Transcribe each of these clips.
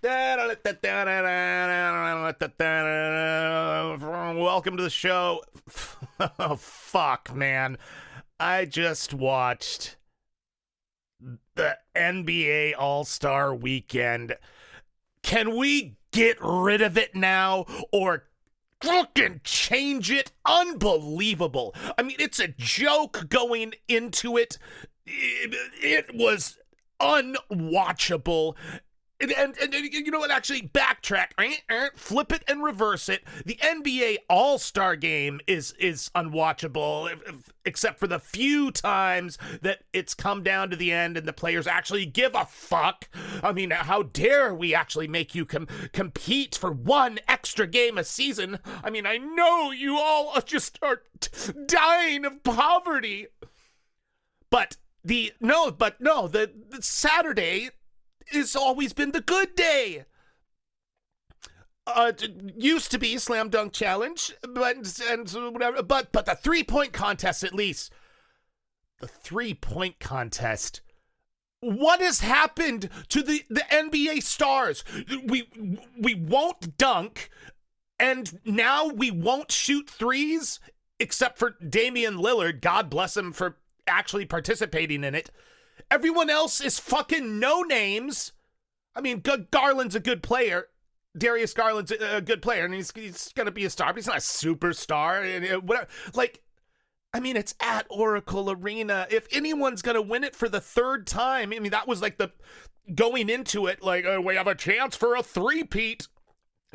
Welcome to the show. Oh, fuck, man. I just watched the NBA All-Star Weekend. Can we get rid of it now or fucking change it? Unbelievable. I mean, it's a joke going into it. It was unwatchable. And you know what? Actually, backtrack, flip it and reverse it. The NBA All-Star Game is unwatchable, except for the few times that it's come down to the end and the players actually give a fuck. I mean, how dare we actually make you compete for one extra game a season? I mean, I know you all are dying of poverty, but the Saturday it's always been the good day. Used to be slam dunk challenge, but whatever. But the 3-point contest, at least the 3-point contest. What has happened to the NBA stars? We won't dunk, and now we won't shoot threes, except for Damian Lillard. God bless him for actually participating in it. Everyone else is fucking no names. I mean, Garland's a good player. Darius Garland's a good player, and he's going to be a star, but he's not a superstar. And whatever. Like, I mean, it's at Oracle Arena. If anyone's going to win it for the third time, I mean, that was like the going into it, like, we have a chance for a three-peat.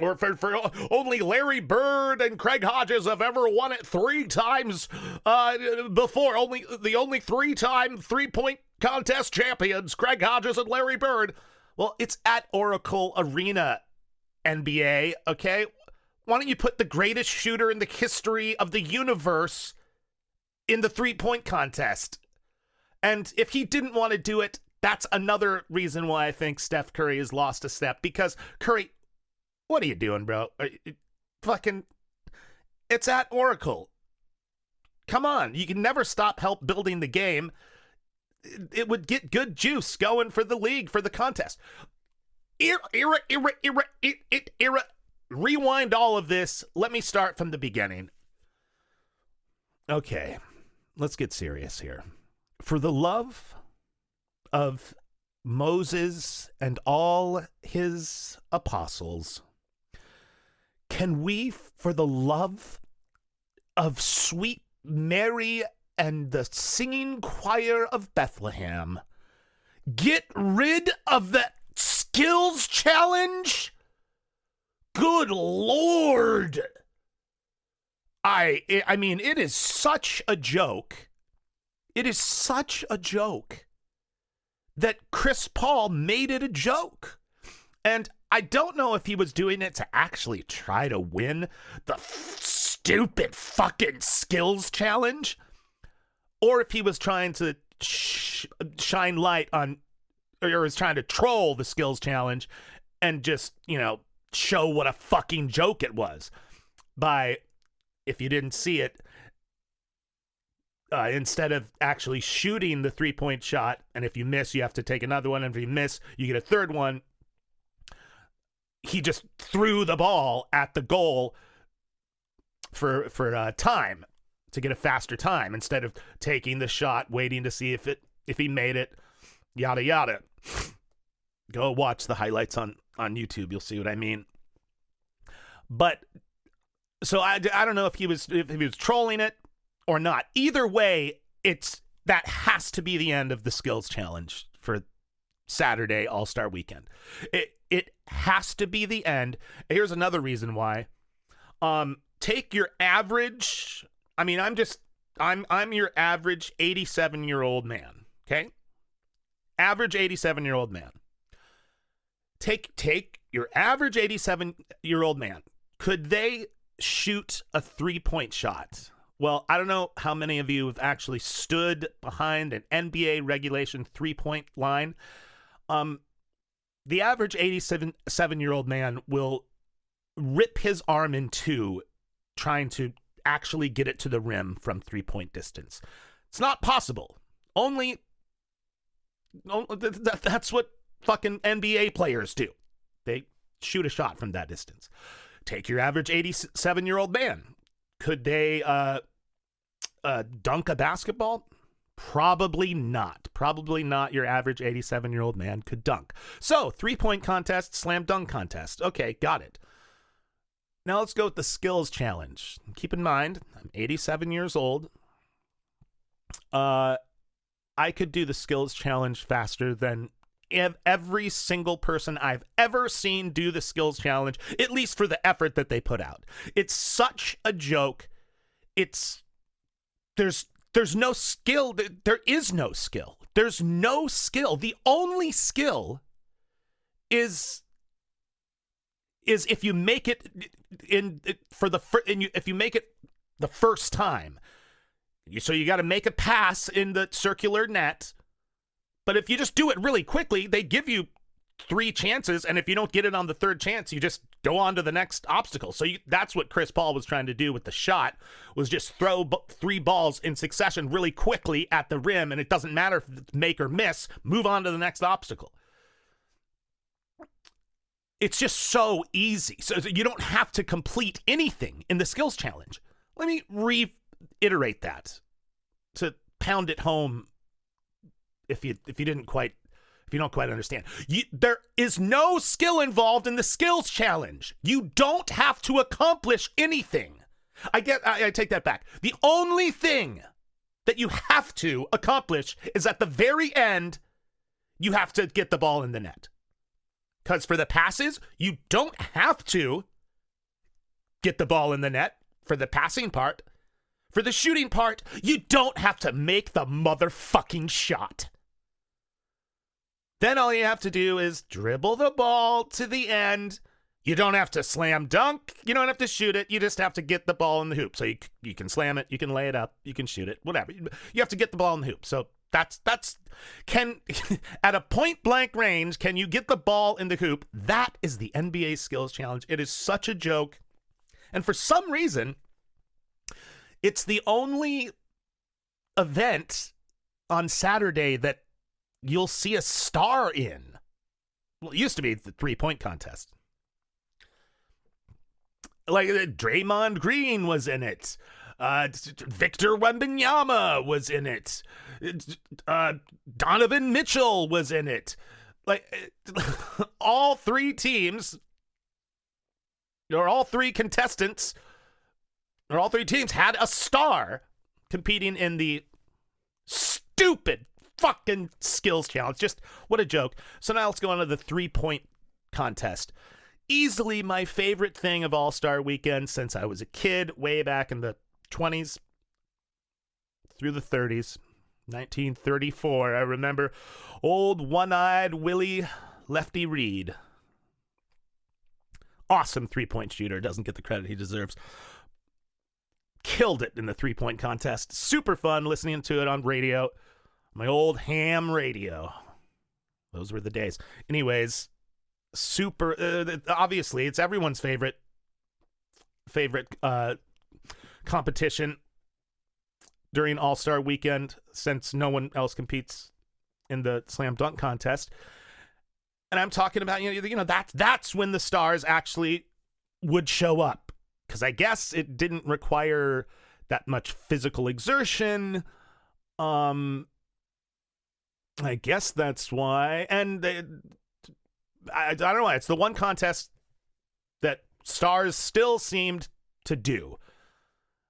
Or for only Larry Bird and Craig Hodges have ever won it 3 times before. The only 3-time 3-point contest champions, Craig Hodges and Larry Bird. Well, it's at Oracle Arena, NBA, okay? Why don't you put the greatest shooter in the history of the universe in the 3-point contest? And if he didn't want to do it, that's another reason why I think Steph Curry has lost a step. Because Curry, what are you doing, bro? It's at Oracle. Come on, you can never stop help building the game. It would get good juice going for the league, for the contest. Rewind all of this. Let me start from the beginning. Okay, let's get serious here. For the love of Moses and all his apostles, can we, for the love of sweet Mary and the singing choir of Bethlehem, get rid of the skills challenge? Good Lord. I mean, it is such a joke. It is such a joke that Chris Paul made it a joke. And I don't know if he was doing it to actually try to win the stupid fucking skills challenge, or if he was trying to shine light on, or was trying to troll the skills challenge and just, show what a fucking joke it was by, if you didn't see it, instead of actually shooting the 3-point shot, and if you miss, you have to take another one, and if you miss, you get a third one, he just threw the ball at the goal for time, to get a faster time, instead of taking the shot, waiting to see if he made it, yada yada. Go watch the highlights on YouTube. You'll see what I mean. But so I don't know if he was trolling it or not. Either way, that has to be the end of the skills challenge for Saturday All-Star Weekend. It has to be the end. Here's another reason why. Take your average. I mean, I'm your average 87-year-old man. Okay, average 87-year-old man. Take your average 87-year-old man. Could they shoot a 3-point shot? Well, I don't know how many of you have actually stood behind an NBA regulation 3-point line. The average 87-year-old man will rip his arm in two trying to actually get it to the rim from 3-point distance. It's not possible. That's what fucking NBA players do. They shoot a shot from that distance. Take your average 87-year-old man. Could they dunk a basketball? Probably not. Probably not your average 87-year-old man could dunk. So, 3-point contest, slam dunk contest. Okay, got it. Now let's go with the skills challenge. Keep in mind, I'm 87 years old. I could do the skills challenge faster than every single person I've ever seen do the skills challenge, at least for the effort that they put out. It's such a joke. There's no skill. There is no skill. There's no skill. The only skill is if you make it if you make it the first time. So you got to make a pass in the circular net. But if you just do it really quickly, they give you 3 chances, and if you don't get it on the 3rd chance, you just go on to the next obstacle. So that's what Chris Paul was trying to do with the shot, was just throw 3 balls in succession really quickly at the rim, and it doesn't matter if it's make or miss, move on to the next obstacle. It's just so easy. So you don't have to complete anything in the skills challenge. Let me reiterate that to pound it home if you don't quite understand. There is no skill involved in the skills challenge. You don't have to accomplish anything. I take that back. The only thing that you have to accomplish is at the very end, you have to get the ball in the net. Because for the passes, you don't have to get the ball in the net for the passing part. For the shooting part, you don't have to make the motherfucking shot. Then all you have to do is dribble the ball to the end. You don't have to slam dunk. You don't have to shoot it. You just have to get the ball in the hoop. So you can slam it, you can lay it up, you can shoot it, whatever. You have to get the ball in the hoop. So that's at a point blank range, can you get the ball in the hoop? That is the NBA skills challenge. It is such a joke. And for some reason, it's the only event on Saturday that you'll see a star in. Well, it used to be the 3-point contest. Like Draymond Green was in it. Victor Wembanyama was in it. Donovan Mitchell was in it. Like all 3 teams, or all 3 contestants, or all 3 teams had a star competing in the stupid fucking skills challenge. Just what a joke. So now let's go on to the 3-point contest. Easily my favorite thing of All-Star Weekend since I was a kid, way back in the 20s through the 30s. 1934, I remember old one-eyed Willie Lefty Reed. Awesome 3-point shooter, doesn't get the credit he deserves. Killed it in the 3-point contest. Super fun listening to it on radio. My old ham radio. Those were the days. Anyways, super, obviously, it's everyone's favorite competition during All-Star Weekend, since no one else competes in the slam dunk contest. And I'm talking about, that's when the stars actually would show up. Because I guess it didn't require that much physical exertion. I guess that's why. And I don't know why. It's the one contest that stars still seemed to do.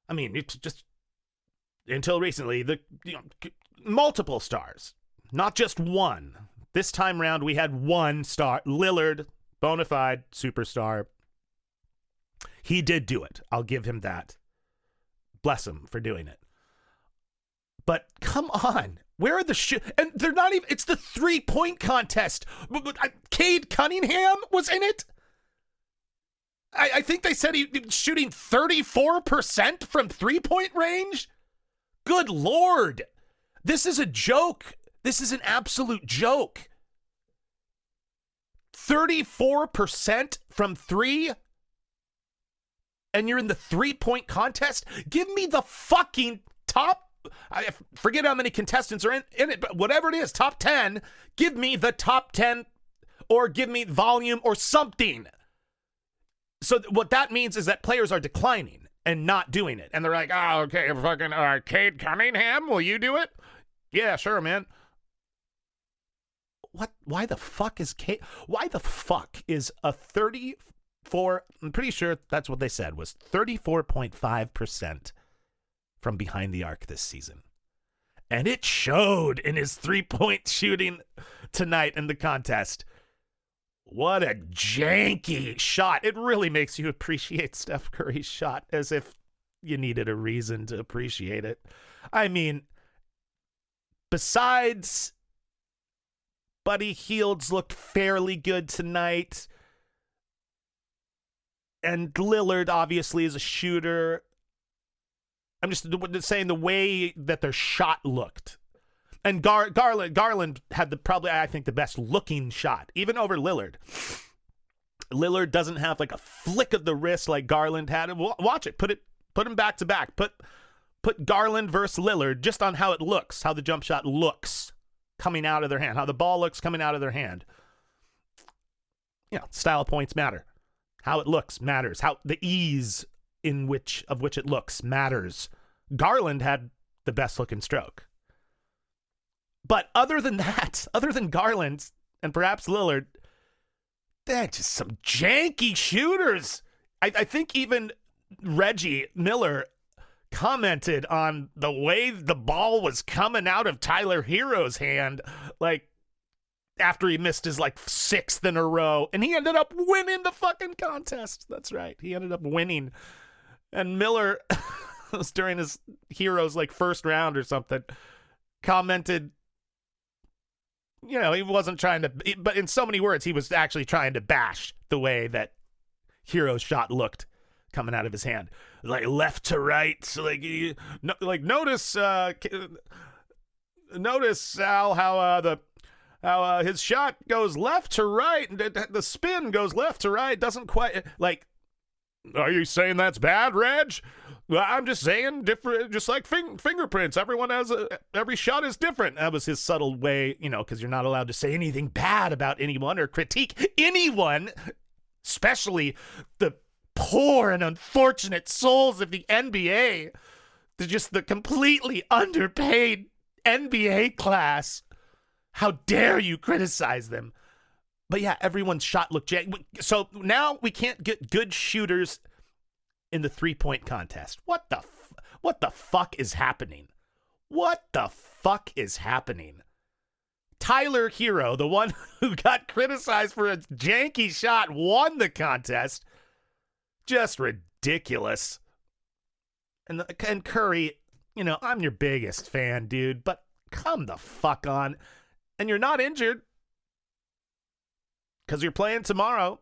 I mean, it's just until recently, multiple stars, not just one. This time round, we had one star, Lillard, bona fide superstar. He did do it. I'll give him that. Bless him for doing it. But come on. Where are the and they're not even, it's the 3-point contest. Cade Cunningham was in it. I think they said he was shooting 34% from 3-point range. Good Lord. This is a joke. This is an absolute joke. 34% from 3, and you're in the 3-point contest? Give me the fucking top, I forget how many contestants are in it, but whatever it is, top 10, give me the top 10 or give me volume or something. So what that means is that players are declining and not doing it. And they're like, oh, okay, fucking Cade Cunningham, will you do it? Yeah, sure, man. What? Why the fuck is a 34, I'm pretty sure that's what they said, was 34.5% from behind the arc this season. And it showed in his 3-point shooting tonight in the contest. What a janky shot. It really makes you appreciate Steph Curry's shot as if you needed a reason to appreciate it. I mean, besides Buddy Hields looked fairly good tonight, and Lillard obviously is a shooter. I'm just saying the way that their shot looked. And Garland had I think, the best looking shot, even over Lillard. Lillard doesn't have like a flick of the wrist like Garland had. Watch it. Put them back to back. Put Garland versus Lillard just on how it looks, how the jump shot looks coming out of their hand, how the ball looks coming out of their hand. You know, style points matter. How it looks matters. How the ease of which it looks matters. Garland had the best looking stroke. But other than that, other than Garland and perhaps Lillard, they're just some janky shooters. I think even Reggie Miller commented on the way the ball was coming out of Tyler Hero's hand, like after he missed his like 6th in a row, and he ended up winning the fucking contest. That's right. He ended up winning. And Miller was during his Hero's like first round or something, commented, you know, he wasn't trying to, but in so many words, he was actually trying to bash the way that Hero's shot looked coming out of his hand, like left to right. So like notice Al how his shot goes left to right, and the spin goes left to right. Doesn't quite like. Are you saying that's bad, Reg? I'm just saying different, just like fingerprints. Every shot is different. That was his subtle way, you know, because you're not allowed to say anything bad about anyone or critique anyone, especially the poor and unfortunate souls of the NBA. They're just the completely underpaid NBA class. How dare you criticize them? But yeah, everyone's shot looked so now we can't get good shooters in the 3-point contest. What the fuck is happening? What the fuck is happening? Tyler Hero, the one who got criticized for a janky shot, won the contest. Just ridiculous. And Curry, you know, I'm your biggest fan, dude, but come the fuck on. And you're not injured because you're playing tomorrow.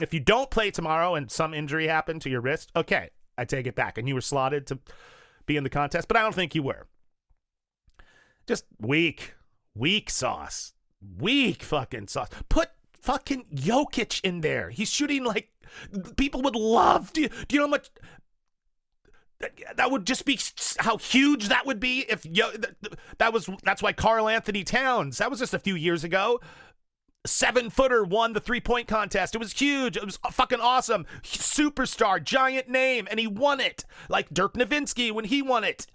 If you don't play tomorrow and some injury happened to your wrist, okay, I take it back. And you were slotted to be in the contest, but I don't think you were. Just weak sauce. Weak fucking sauce. Put fucking Jokic in there. He's shooting like people would love. Do you know how much that would just be, how huge that would be if that's why Karl Anthony Towns, that was just a few years ago, 7-footer won the 3-point contest. It was huge. It was fucking awesome. Superstar, giant name, and he won it. Like Dirk Nowitzki when he won it.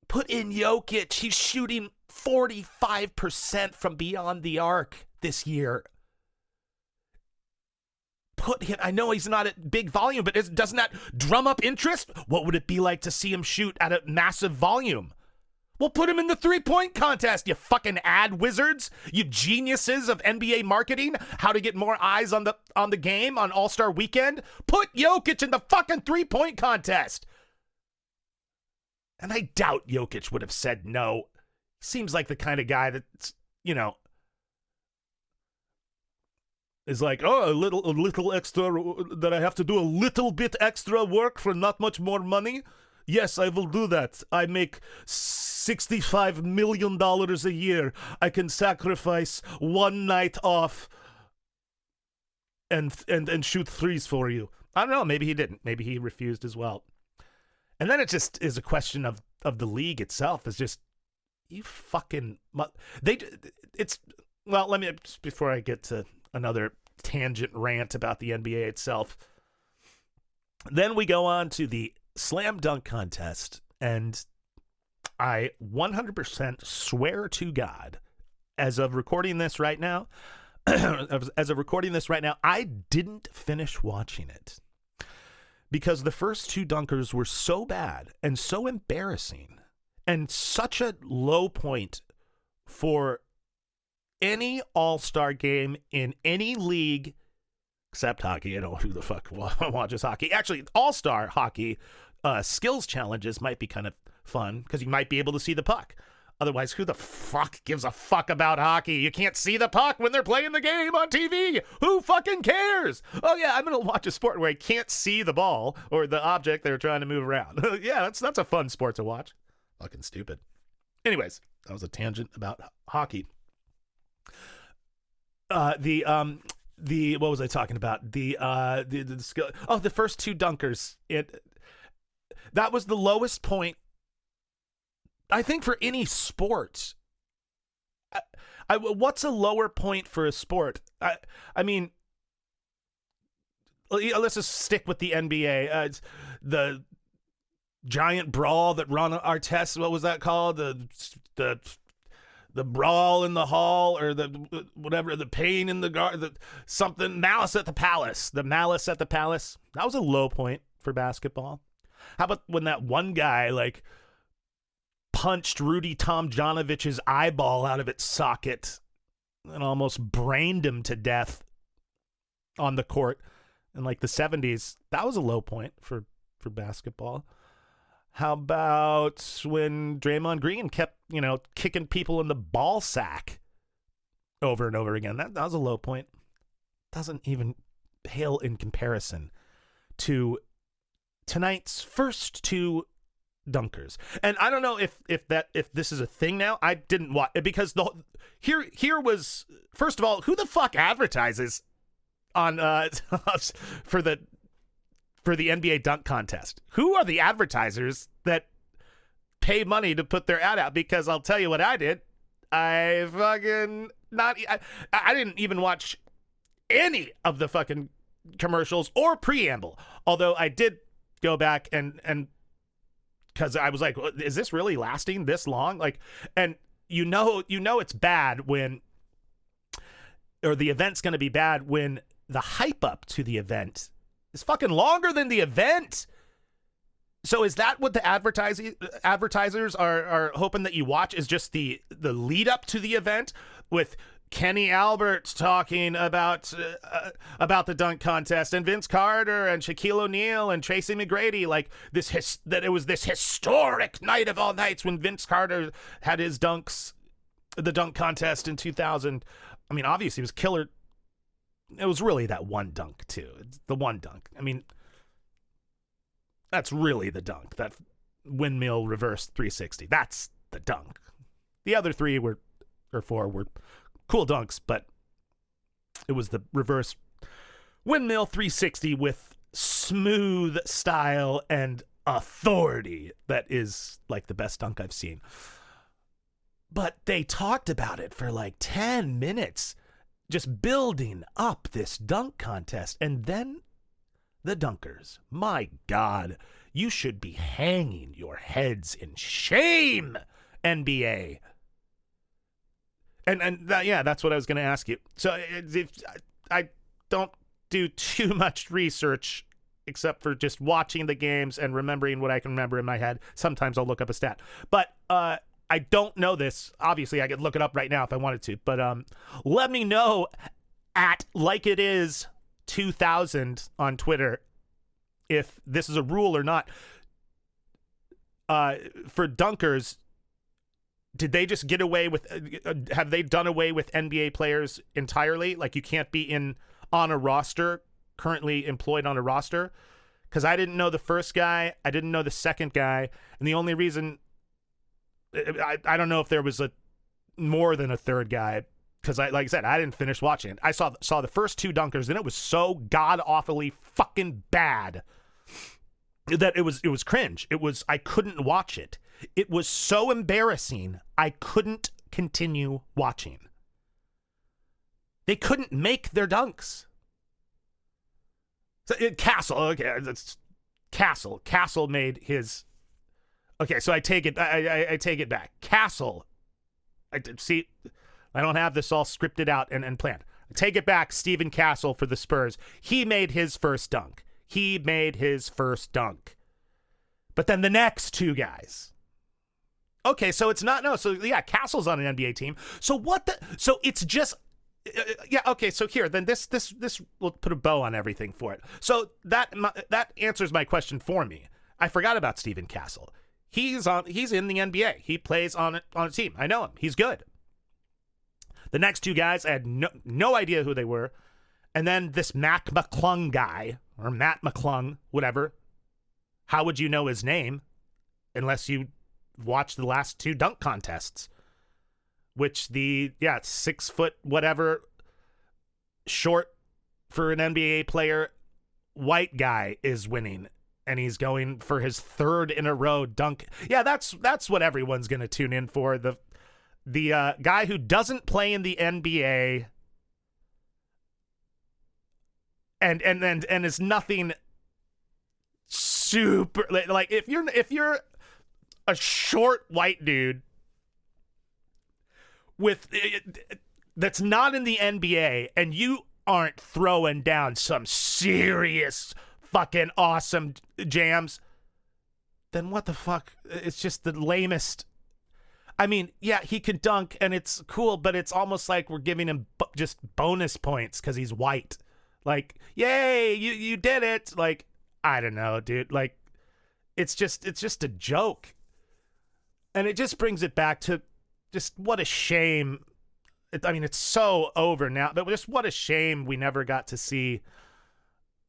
Put in Jokic. He's shooting 45% from beyond the arc this year. Put him, I know he's not at big volume, but doesn't that drum up interest? What would it be like to see him shoot at a massive volume? Well, put him in the 3-point contest, you fucking ad wizards, you geniuses of NBA marketing, how to get more eyes on the game on All-Star Weekend. Put Jokic in the fucking 3-point contest. And I doubt Jokic would have said no. Seems like the kind of guy that's, you know, is like, oh, a little extra, that I have to do a little bit extra work for not much more money. Yes, I will do that. I make $65 million a year. I can sacrifice one night off and shoot threes for you. I don't know. Maybe he didn't. Maybe he refused as well. And then it just is a question of the league itself. It's just, you fucking, Well, let me, before I get to another tangent rant about the NBA itself, then we go on to the slam dunk contest, and I 100% swear to God, as of recording this right now, I didn't finish watching it because the first two dunkers were so bad and so embarrassing and such a low point for any all-star game in any league except hockey. I don't know who the fuck watches hockey. Actually, all-star hockey skills challenges might be kind of fun because you might be able to see the puck. Otherwise, who the fuck gives a fuck about hockey? You can't see the puck when they're playing the game on TV. Who fucking cares? Oh yeah, I'm gonna watch a sport where I can't see the ball or the object they're trying to move around. Yeah, that's a fun sport to watch. Fucking stupid. Anyways, that was a tangent about hockey. What was I talking about? The skill. Oh, the first two dunkers. That was the lowest point, I think, for any sport. What's a lower point for a sport? I mean, let's just stick with the NBA. The giant brawl that Ron Artest, what was that called? The brawl in the hall, or the whatever, the pain in the guard, something, malice at the palace. The malice at the palace. That was a low point for basketball. How about when that one guy punched Rudy Tomjanovich's eyeball out of its socket and almost brained him to death on the court in the 70s? That was a low point for basketball. How about when Draymond Green kept, kicking people in the ball sack over and over again? That was a low point. Doesn't even pale in comparison to tonight's first two dunkers. And I don't know if this is a thing now. I didn't watch it because here was, first of all, who the fuck advertises on for the NBA dunk contest? Who are the advertisers that pay money to put their ad out? Because I'll tell you what I did. I didn't even watch any of the fucking commercials or preamble. Although I did go back and because I was like, is this really lasting this long? And it's bad when, or the event's going to be bad when the hype up to the event is fucking longer than the event. So is that what the advertisers are hoping that you watch, is just the lead up to the event with Kenny Albert talking about the dunk contest and Vince Carter and Shaquille O'Neal and Tracy McGrady, that it was this historic night of all nights when Vince Carter had his dunks, the dunk contest in 2000. I mean, obviously it was killer. It was really that one dunk too. It's the one dunk. I mean, that's really the dunk. That windmill reverse 360. That's the dunk. The other four were cool dunks, but it was the reverse windmill 360 with smooth style and authority that is the best dunk I've seen. But they talked about it for 10 minutes, just building up this dunk contest. And then the dunkers. My God, you should be hanging your heads in shame, NBA. And that's what I was going to ask you. So I don't do too much research except for just watching the games and remembering what I can remember in my head. Sometimes I'll look up a stat. But I don't know this. Obviously, I could look it up right now if I wanted to. But let me know at LikeItIs2000 on Twitter if this is a rule or not. For dunkers, did they just get away with, have they done away with NBA players entirely? You can't be on a roster, currently employed on a roster? Because I didn't know the first guy. I didn't know the second guy. And the only reason, I don't know if there was more than a third guy, because like I said, I didn't finish watching it. I saw the first two dunkers, and it was so god-awfully fucking bad that it was cringe. I couldn't watch it. It was so embarrassing, I couldn't continue watching. They couldn't make their dunks. So Castle, okay, that's Castle. Castle made his. Okay, so I take it. I take it back. Castle. I don't have this all scripted out and planned. I take it back. Stephen Castle for the Spurs. He made his first dunk. But then the next two guys. Okay, so it's not no. So yeah, Castle's on an NBA team. So what the? So it's just. Yeah. Okay. So here, then this will put a bow on everything for it. So that answers my question for me. I forgot about Stephen Castle. He's in the NBA. He plays on a team. I know him. He's good. The next two guys, I had no idea who they were. And then this Mac McClung guy, or Matt McClung, whatever. How would you know his name unless you watched the last two dunk contests? Which 6 foot whatever, short for an NBA player, white guy is winning. And he's going for his third in a row dunk. Yeah, that's what everyone's going to tune in for. The guy who doesn't play in the NBA and is nothing super like if you're a short white dude with that's not in the NBA and you aren't throwing down some serious fucking awesome jams, then what the fuck? It's just the lamest. I mean, yeah, he could dunk and it's cool, but it's almost like we're giving him just bonus points because he's white. Like, yay, you did it. Like, I don't know, dude. Like, it's just a joke. And it just brings it back to just what a shame. It's so over now, but just what a shame we never got to see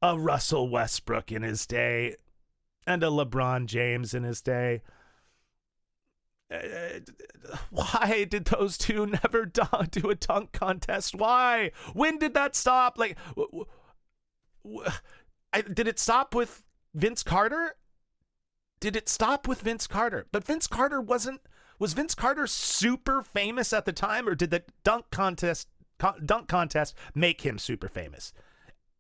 a Russell Westbrook in his day and a LeBron James in his day. Why did those two never do a dunk contest? Why? When did that stop? Like, did it stop with Vince Carter? But Vince Carter was Vince Carter super famous at the time, or did the dunk contest make him super famous?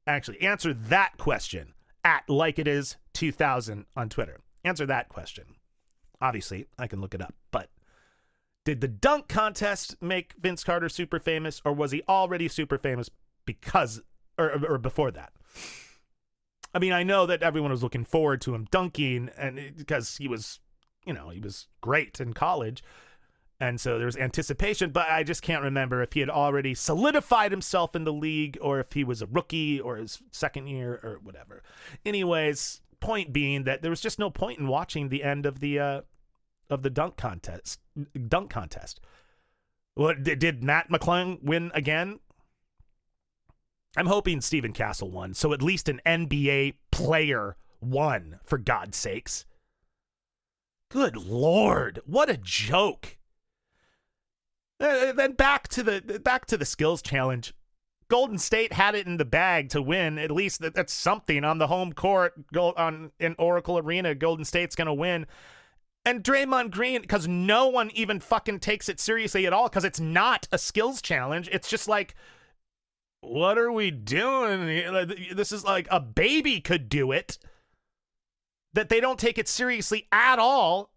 Actually, answer that question at LikeItIs2000 on Twitter. Answer that question. Obviously, I can look it up, but did the dunk contest make Vince Carter super famous, or was he already super famous because or before that? I mean, I know that everyone was looking forward to him dunking, and because he was great in college, and so there was anticipation, but I just can't remember if he had already solidified himself in the league or if he was a rookie or his second year or whatever. Anyways, point being that there was just no point in watching the end of the dunk contest. What did Matt McClung win again? I'm hoping Stephen Castle won, so at least an NBA player won, for God's sakes. Good Lord, what a joke. Then back to the skills challenge. Golden State had it in the bag to win. At least that's something on the home court. In Oracle Arena, Golden State's gonna win. And Draymond Green, because no one even fucking takes it seriously at all, because it's not a skills challenge. It's just like, what are we doing? This is like a baby could do it. That they don't take it seriously at all.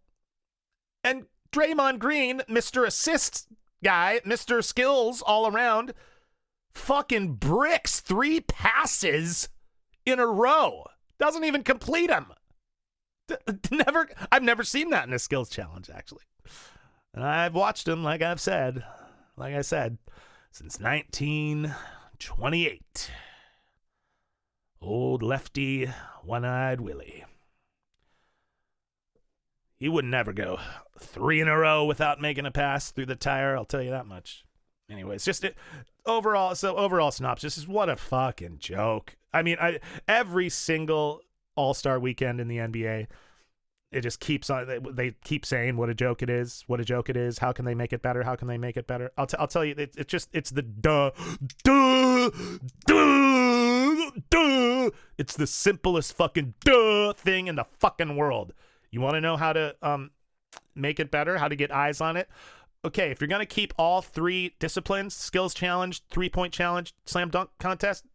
And Draymond Green, Mr. Assist guy, Mr. Skills all around, fucking bricks 3 passes in a row. Doesn't even complete them. I've never seen that in a skills challenge, actually. And I've watched them, like I said, since 1928. Old lefty, one-eyed Willie. He would never go 3 in a row without making a pass through the tire, I'll tell you that much. Anyways, just overall synopsis is what a fucking joke. I mean, every single All-Star Weekend in the NBA, it just keeps on. They keep saying what a joke it is. What a joke it is. How can they make it better? How can they make it better? I'll tell you. It's the duh. It's the simplest fucking duh thing in the fucking world. You want to know how to make it better? How to get eyes on it? okay, if you're going to keep all 3 disciplines, skills challenge, 3-point challenge, slam dunk contest,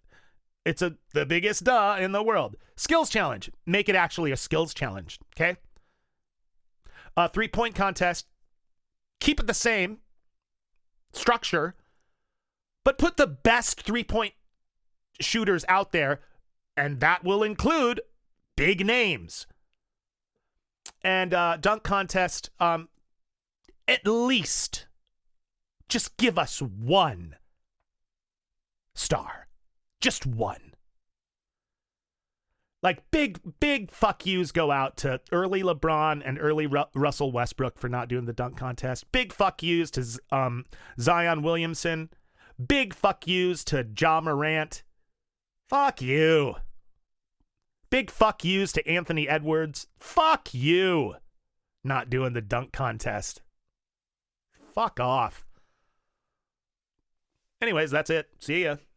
it's the biggest duh in the world. Skills challenge. Make it actually a skills challenge, okay? 3-point contest. Keep it the same structure, but put the best 3-point shooters out there, and that will include big names. And dunk contest, at least just give us 1 star. Just 1. Like, big fuck yous go out to early LeBron and early Russell Westbrook for not doing the dunk contest. Big fuck yous to Zion Williamson. Big fuck yous to Ja Morant. Fuck you. Big fuck yous to Anthony Edwards. Fuck you. Not doing the dunk contest. Fuck off. Anyways, that's it. See ya.